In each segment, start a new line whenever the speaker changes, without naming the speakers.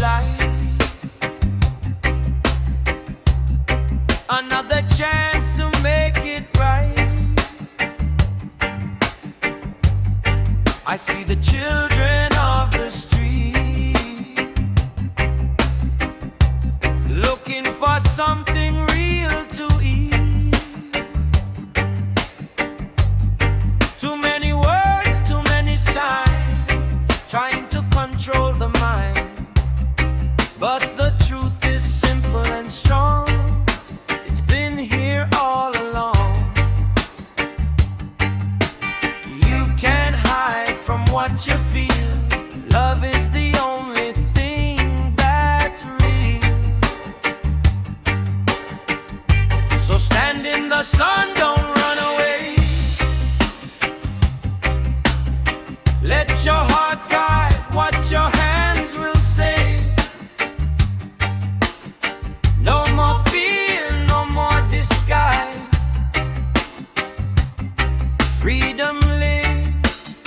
light, another chance to make it right. I see the children of the street looking for something real to eat. Too many words, too many signs, trying to control the mind. But the truth is simple and strong. It's been here all along. You can't hide from what you feel. Love is the only thing that's real. So stand in the sun, don't run away. Let your heart guide what your hands will say. No more fear, no more disguise. Freedom lives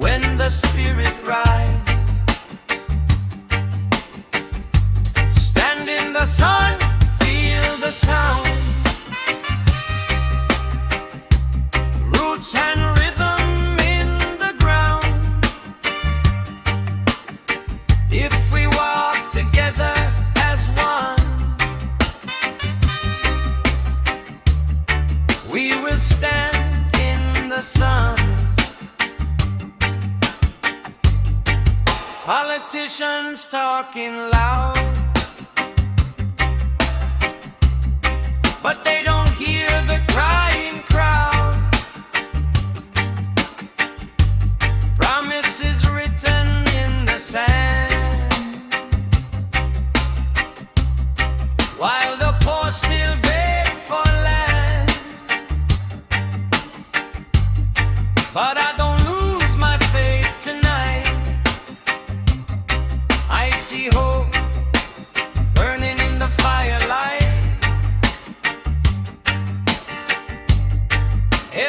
when the spirit rides. Stand in the sun, feel the sound. Roots and rhythm in the ground. If we walk together as one, we will stand in the sun. Politicians talking loud, but they don't hear the crying crowd. Promises written in the sand, while the poor still beg for land. But I don't lose my faith tonight. I see hope burning in the firelight.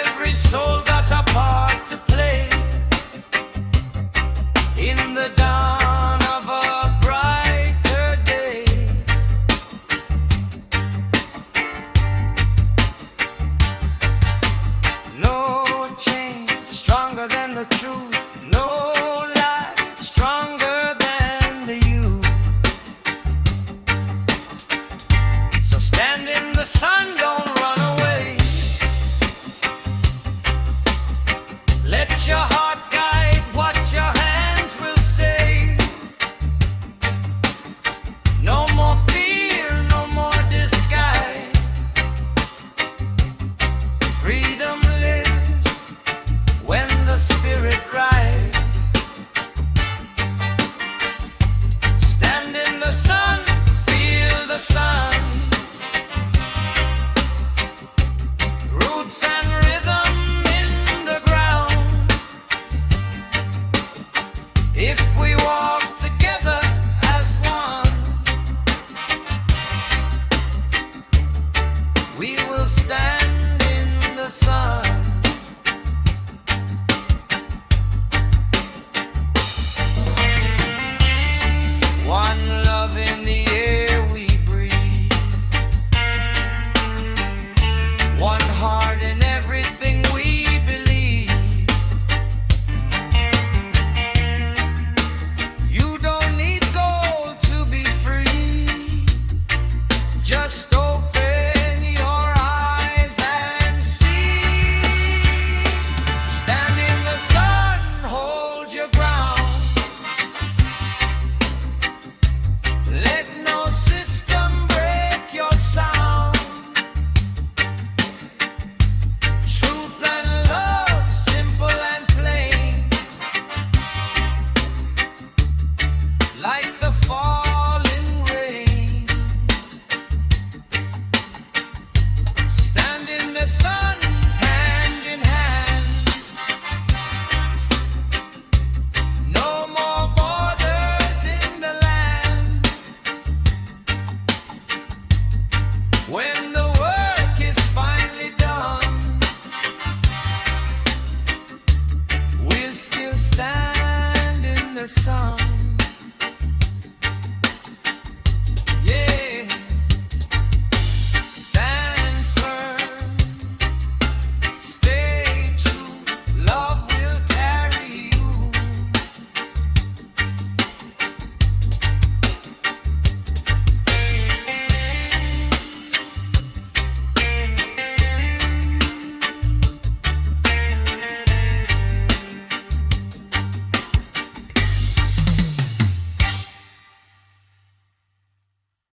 Every soul got a part to play in the dawn of a brighter day. No change stronger than the truth. No lie stronger than the youth. So stand in the sun, don't run away. Let your heart guide what your hands will say. No more fear, no more disguise. Freedom lives when the spirit rides. Stand in the sun, feel the sun. Roots and rhythm in the ground. If we walk together as one, we will stand in the sun. One